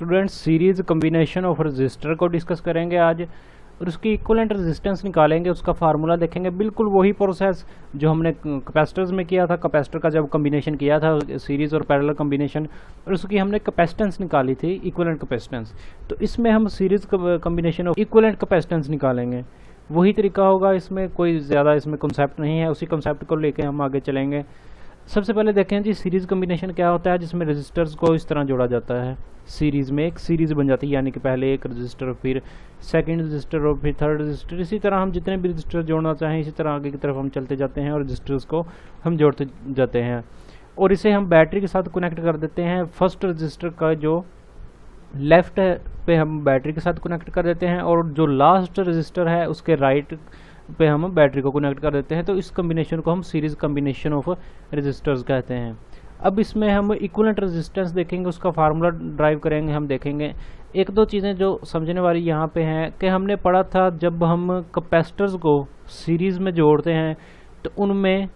Students series combination of register को discuss करेंगे आज और उसकी इक्विवेलेंट रेजिस्टेंस निकालेंगे, उसका फार्मूला देखेंगे। बिल्कुल वही प्रोसेस जो हमने कैपेसिटर्स में किया था, कैपेसिटर का जब कम्बिनेशन किया था सीरीज और पैरेलल कम्बिनेशन, और उसकी हमने कैपेसिटेंस निकाली थी इक्विवेलेंट कैपेसिटेंस। तो इसमें हम series combination of equivalent capacitance निकालेंगे। वही तरीका होगा, इसमें कोई ज़्यादा इसमें कॉन्सेप्ट नहीं है, उसी कॉन्सेप्ट को लेके हम आगे चलेंगे। सबसे पहले देखें जी सीरीज़ कम्बिनेशन क्या होता है, जिसमें रजिस्टर्स को इस तरह जोड़ा जाता है। सीरीज़ में एक सीरीज़ बन जाती है, यानी कि पहले एक रजिस्टर, फिर सेकंड रजिस्टर और फिर थर्ड रजिस्टर। इसी तरह हम जितने भी रजिस्टर जोड़ना चाहें इसी तरह आगे की तरफ हम चलते जाते हैं और रजिस्टर्स को हम जोड़ते जाते हैं। और इसे हम बैटरी के साथ कनेक्ट कर देते हैं। फर्स्ट रजिस्टर का जो लेफ्ट पे हम बैटरी के साथ कनेक्ट कर देते हैं और जो लास्ट रजिस्टर है उसके राइट पे हम बैटरी को कनेक्ट कर देते हैं। तो इस कम्बिनेशन को हम सीरीज कम्बिनेशन ऑफ रेजिस्टर्स कहते हैं। अब इसमें हम इक्विवेलेंट रेजिस्टेंस देखेंगे, उसका फार्मूला ड्राइव करेंगे। हम देखेंगे एक दो चीज़ें जो समझने वाली यहाँ पे हैं कि हमने पढ़ा था जब हम कैपेसिटर्स को सीरीज़ में जोड़ते हैं तो उनमें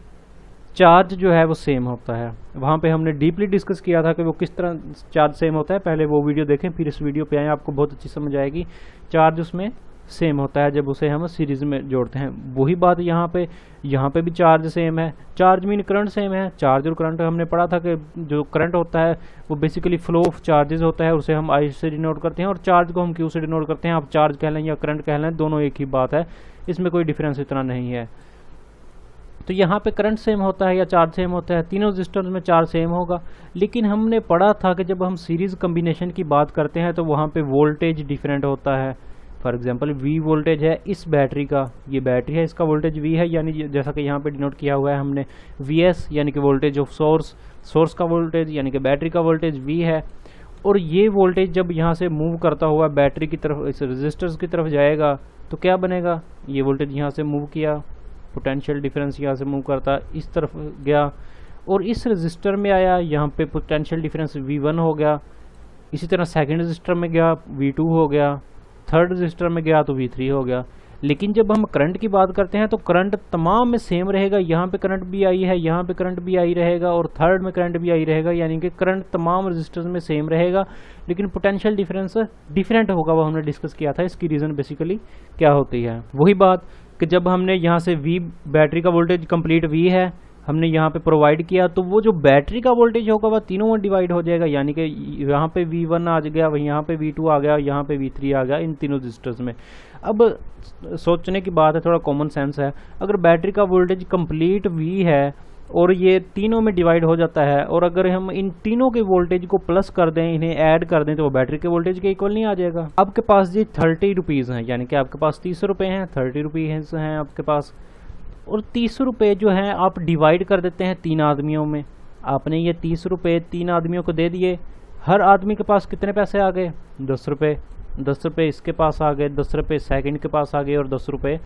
चार्ज जो है वो सेम होता है। वहाँ पे हमने डीपली डिस्कस किया था कि वो किस तरह चार्ज सेम होता है। पहले वो वीडियो देखें फिर इस वीडियो पे आएँ, आपको बहुत अच्छी समझ आएगी। चार्ज उसमें सेम होता है जब उसे हम सीरीज में जोड़ते हैं। वही बात यहाँ पे भी चार्ज सेम है। चार्ज मीन करंट सेम है। चार्ज और करंट हमने पढ़ा था कि जो करंट होता है वो बेसिकली फ्लो ऑफ चार्जेस होता है, उसे हम आई से डिनोट करते हैं, और चार्ज को हम क्यू से डिनोट करते हैं। आप चार्ज कह लें या करंट कह लें, दोनों एक ही बात है, इसमें कोई डिफरेंस इतना नहीं है। तो यहाँ पे करंट सेम होता है या चार्ज सेम होता है, तीनों रजिस्टर्स में चार्ज सेम होगा। लेकिन हमने पढ़ा था कि जब हम सीरीज कम्बिनेशन की बात करते हैं तो वहाँ पे वोल्टेज डिफरेंट होता है। फॉर एग्जांपल V वोल्टेज है इस बैटरी का, ये बैटरी है, इसका वोल्टेज V है, यानी जैसा कि यहाँ पे डिनोट किया हुआ है हमने VS, यानी कि वोल्टेज ऑफ सोर्स का वोल्टेज, यानी कि बैटरी का वोल्टेज V है। और ये वोल्टेज जब यहाँ से मूव करता हुआ बैटरी की तरफ, इस रजिस्टर्स की तरफ जाएगा तो क्या बनेगा, ये वोल्टेज यहाँ से मूव किया, पोटेंशियल डिफरेंस यहाँ से मूव करता इस तरफ गया और इस रजिस्टर में आया, यहाँ पे पोटेंशियल डिफरेंस V1 हो गया। इसी तरह सेकेंड रजिस्टर में गया V2 हो गया, थर्ड रजिस्टर में गया तो V3 हो गया। लेकिन जब हम करंट की बात करते हैं तो करंट तमाम में सेम रहेगा। यहाँ पे करंट भी आई है, यहाँ पे करंट भी आई रहेगा और थर्ड में करंट भी आई रहेगा, यानी कि करंट तमाम रजिस्टर्स में सेम रहेगा। लेकिन पोटेंशियल डिफरेंस डिफरेंट होगा, वो हमने डिस्कस किया था। इसकी रीज़न बेसिकली क्या होती है, वही बात कि जब हमने यहाँ से V बैटरी का वोल्टेज कंप्लीट V है हमने यहाँ पे प्रोवाइड किया, तो वो जो बैटरी का वोल्टेज होगा वह तीनों में डिवाइड हो जाएगा, यानी कि यहाँ पे V1 आ गया, वहीं यहाँ पे V2 आ गया, यहाँ पे V3 आ गया, इन तीनों रजिस्टर्स में। अब सोचने की बात है, थोड़ा कॉमन सेंस है, अगर बैटरी का वोल्टेज कंप्लीट V है और ये तीनों में डिवाइड हो जाता है, और अगर हम इन तीनों के वोल्टेज को प्लस कर दें, इन्हें ऐड कर दें, तो वो बैटरी के वोल्टेज के इक्वल नहीं आ जाएगा। आपके पास जी 30 रुपीज़ हैं, यानी कि आपके पास 30 रुपये हैं, 30 रुपीज़ हैं आपके पास, और 30 रुपये जो हैं आप डिवाइड कर देते हैं 3 आदमियों में। आपने ये 30 रुपये 3 आदमियों को दे दिए। हर आदमी के पास कितने पैसे आ गए, 10 रुपये। 10 रुपये इसके पास आ गए, 10 रुपये सेकंड के पास आ गए और 10 रुपये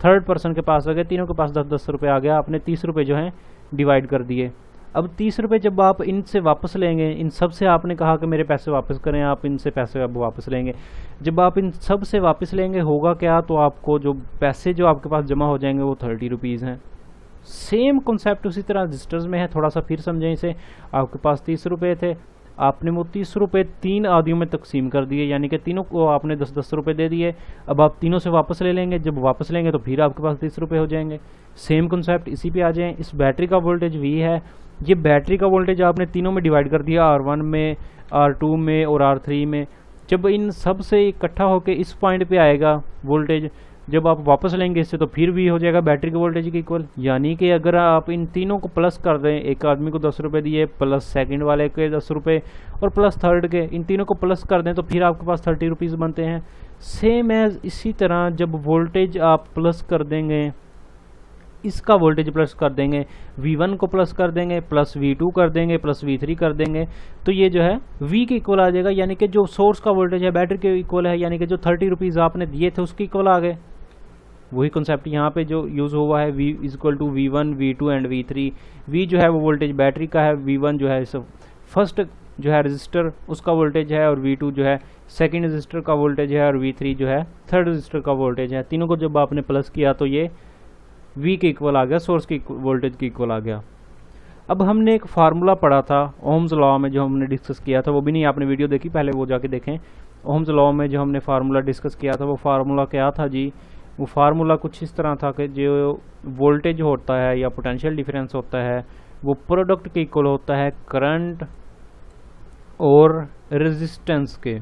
थर्ड पर्सन के पास आ गए। तीनों के पास 10-10 रुपये आ गया। आपने 30 रुपये जो हैं डिवाइड कर दिए। अब 30 रुपये जब आप इनसे वापस लेंगे, इन सब से आपने कहा कि मेरे पैसे वापस करें, आप इनसे पैसे अब वापस लेंगे। जब आप इन सब से वापस लेंगे होगा क्या, तो आपको जो पैसे जो आपके पास जमा हो जाएंगे वो 30 रुपीज़ हैं। सेम कॉन्सेप्ट उसी तरह रजिस्टर्स में है, थोड़ा सा फिर समझें इसे। आपके पास 30 रुपये थे, आपने वो 30 रुपये 3 आदियों में तकसीम कर दिए, यानी कि तीनों को आपने 10-10 रुपये दे दिए। अब आप तीनों से वापस ले लेंगे, जब वापस लेंगे तो फिर आपके पास 30 रुपये हो जाएंगे। सेम कॉन्सेप्ट इसी पे आ जाएं। इस बैटरी का वोल्टेज V है, ये बैटरी का वोल्टेज आपने तीनों में डिवाइड कर दिया, R1 में, R2 में और R3 में। जब इन सब से इकट्ठा होकर इस पॉइंट पे आएगा वोल्टेज, जब आप वापस लेंगे इससे तो फिर भी हो जाएगा बैटरी के वोल्टेज के इक्वल। यानी कि अगर आप इन तीनों को प्लस कर दें, एक आदमी को 10 रुपये दिए, प्लस सेकंड वाले के 10 रुपये और प्लस थर्ड के, इन तीनों को प्लस कर दें तो फिर आपके पास 30 रुपीज़ बनते हैं। सेम एज इसी तरह जब वोल्टेज आप प्लस कर देंगे, इसका वोल्टेज प्लस कर देंगे, V1 को प्लस कर देंगे, प्लस V2 कर देंगे, प्लस V3 कर देंगे, तो ये जो है V के इक्वल आ जाएगा। यानी कि जो सोर्स का वोल्टेज है बैटरी के इक्वल है, यानी कि जो 30 रुपीज़ आपने दिए थे उसके इक्वल आ गए। वही कॉन्सेप्ट यहाँ पे जो यूज़ हुआ है, V equal to V1 V2 and V3। V जो है वो वोल्टेज बैटरी का है, V1 जो है सब फर्स्ट जो है रजिस्टर उसका वोल्टेज है, और V2 जो है सेकेंड रजिस्टर का वोल्टेज है, और V3 जो है थर्ड रजिस्टर का वोल्टेज है। तीनों को जब आपने प्लस किया तो ये V के इक्वल आ गया, सोर्स के वोल्टेज के इक्वल आ गया। अब हमने एक फार्मूला पढ़ा था ओम्स लॉ में, जो हमने डिस्कस किया था, वो भी नहीं आपने वीडियो देखी पहले वो जाके देखें। ओम्स लॉ में जो हमने फार्मूला डिस्कस किया था वो फार्मूला क्या था जी, वो फार्मूला कुछ इस तरह था कि जो वोल्टेज होता है या पोटेंशियल डिफरेंस होता है वो प्रोडक्ट के इक्वल होता है करंट और रेजिस्टेंस के।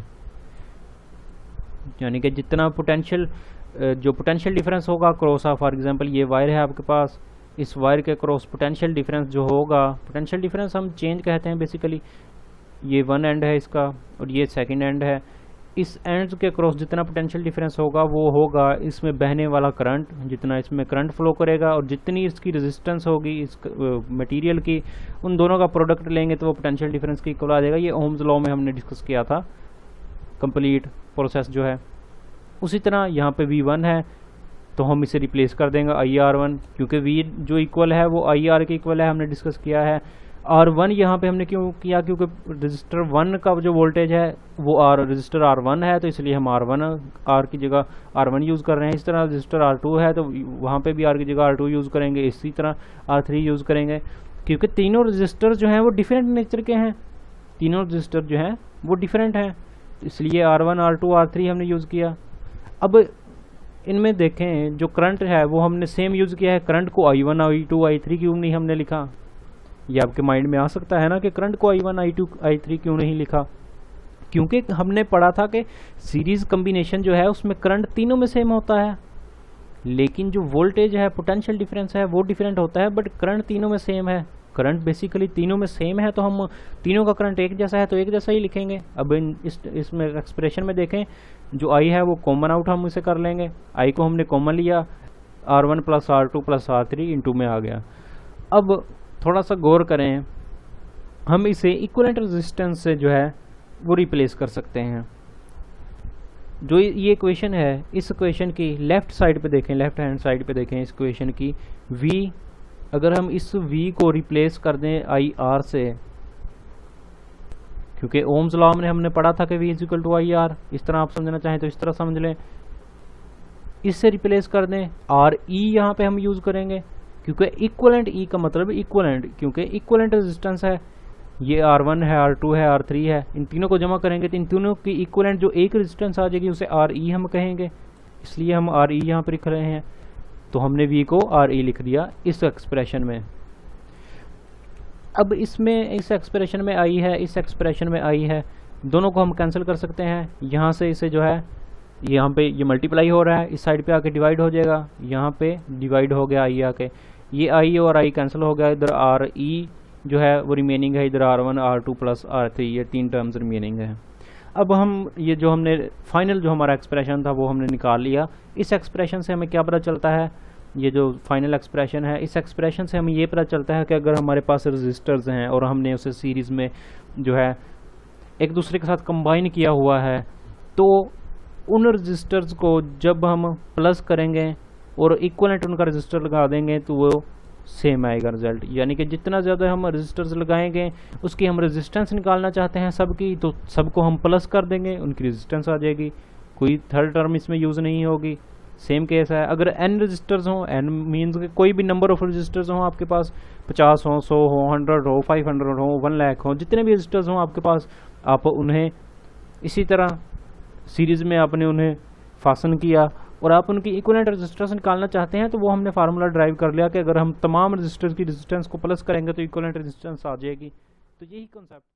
यानी कि जितना पोटेंशियल जो पोटेंशियल डिफरेंस होगा क्रॉस ऑफ, फॉर एग्जांपल ये वायर है आपके पास, इस वायर के क्रॉस पोटेंशियल डिफरेंस जो होगा, पोटेंशियल डिफरेंस हम चेंज कहते हैं बेसिकली, ये वन एंड है इसका और ये सेकंड एंड है, इस एंड्स के क्रॉस जितना पोटेंशियल डिफरेंस होगा वो होगा इसमें बहने वाला करंट, जितना इसमें करंट फ्लो करेगा और जितनी इसकी रेजिस्टेंस होगी इस मटेरियल की, उन दोनों का प्रोडक्ट लेंगे तो वो पोटेंशियल डिफरेंस की इक्वल आ जाएगा। ये ओम्स लॉ में हमने डिस्कस किया था कंप्लीट प्रोसेस जो है। उसी तरह यहाँ पे V1 है तो हम इसे रिप्लेस कर देंगे IR1, क्योंकि V जो इक्वल है वो IR के इक्वल है, हमने डिस्कस किया है। R1 यहाँ पे हमने क्यों किया, क्योंकि रजिस्टर 1 का जो वोल्टेज है वो रजिस्टर R1 है, तो इसलिए हम R की जगह R1 यूज़ कर रहे हैं। इस तरह रजिस्टर R2 है तो वहाँ पे भी R की जगह R2 यूज़ करेंगे, इसी तरह R3 यूज़ करेंगे, क्योंकि तीनों रजिस्टर जो हैं वो डिफरेंट नेचर के हैं, तीनों रजिस्टर जो हैं वो डिफरेंट हैं, इसलिए R1 R2 R3 हमने यूज़ किया। अब इनमें देखें जो करंट है वो हमने सेम यूज़ किया है, करंट को I1 I2 I3 क्यों नहीं हमने लिखा, ये आपके माइंड में आ सकता है ना कि करंट को I1 I2 I3 क्यों नहीं लिखा, क्योंकि हमने पढ़ा था कि सीरीज कम्बिनेशन जो है उसमें करंट तीनों में सेम होता है, लेकिन जो वोल्टेज है पोटेंशियल डिफरेंस है वो डिफरेंट होता है, बट करंट तीनों में सेम है। करंट बेसिकली तीनों में सेम है तो हम तीनों का करंट एक जैसा है तो एक जैसा ही लिखेंगे। अब इसमें एक्सप्रेशन में देखें जो I है वो कॉमन आउट हम इसे कर लेंगे, I को हमने कॉमन लिया, R1 plus R2 plus R3 into में आ गया। अब थोड़ा सा गौर करें, हम इसे इक्विवेलेंट रेजिस्टेंस से जो है वो रिप्लेस कर सकते हैं। जो ये इक्वेशन है, इस इक्वेशन की लेफ्ट साइड पे देखें, लेफ्ट हैंड साइड पे देखें इस इक्वेशन की V, अगर हम इस V को रिप्लेस कर दें IR से, क्योंकि ओम्स लॉ में हमने पढ़ा था कि V is equal to IR, इस तरह आप समझना चाहें तो इस तरह समझ लें, इससे रिप्लेस कर दें RE यहाँ पे हम यूज़ करेंगे, क्योंकि इक्वलेंट E का मतलब इक्वलेंट, क्योंकि इक्वलेंट रेजिस्टेंस है, ये R1 है R2 है R3 है, इन तीनों को जमा करेंगे तो इन तीनों की इक्वलेंट जो एक रेजिस्टेंस आ जाएगी उसे RE हम कहेंगे, इसलिए हम RE यहाँ पर लिख रहे हैं, तो हमने V को RE लिख दिया इस एक्सप्रेशन में। अब इसमें इस एक्सप्रेशन में I है, इस एक्सप्रेशन में I है, दोनों को हम कैंसिल कर सकते हैं। यहाँ से इसे जो है यहाँ पे ये मल्टीप्लाई हो रहा है, इस साइड पे आके डिवाइड हो जाएगा, यहाँ पे डिवाइड हो गया I आके, ये I और I कैंसिल हो गया, इधर RE जो है वो रिमेनिंग है, इधर R1 R2 प्लस R3 ये तीन टर्म्स रिमेनिंग है। अब हम ये जो हमने फाइनल जो हमारा एक्सप्रेशन था वो हमने निकाल लिया। इस एक्सप्रेशन से हमें क्या पता चलता है, ये जो फाइनल एक्सप्रेशन है, इस एक्सप्रेशन से हमें ये पता चलता है कि अगर हमारे पास रजिस्टर्स हैं और हमने उसे सीरीज़ में जो है एक दूसरे के साथ कंबाइन किया हुआ है, तो उन रजिस्टर्स को जब हम प्लस करेंगे और इक्वलेंट उनका रजिस्टर लगा देंगे तो वो सेम आएगा रिजल्ट। यानी कि जितना ज़्यादा हम रजिस्टर्स लगाएंगे उसकी हम रेजिस्टेंस निकालना चाहते हैं सबकी, तो सबको हम प्लस कर देंगे, उनकी रेजिस्टेंस आ जाएगी, कोई थर्ड टर्म इसमें यूज़ नहीं होगी। सेम केस है अगर n रजिस्टर्स हों, n मीन्स के कोई भी नंबर ऑफ रजिस्टर्स हों आपके पास, 50 हो, 100 हो, 100 हो, 500 हो, 1 लाख हो, जितने भी रजिस्टर्स हों आपके पास, आप उन्हें इसी तरह सीरीज़ में आपने उन्हें फासन किया और आप उनकी इक्विवेलेंट रेजिस्टेंस निकालना चाहते हैं, तो वो हमने फार्मूला ड्राइव कर लिया कि अगर हम तमाम रजिस्टर्स की रेजिस्टेंस को प्लस करेंगे तो इक्विवेलेंट रेजिस्टेंस आ जाएगी। तो यही कॉन्सेप्ट था।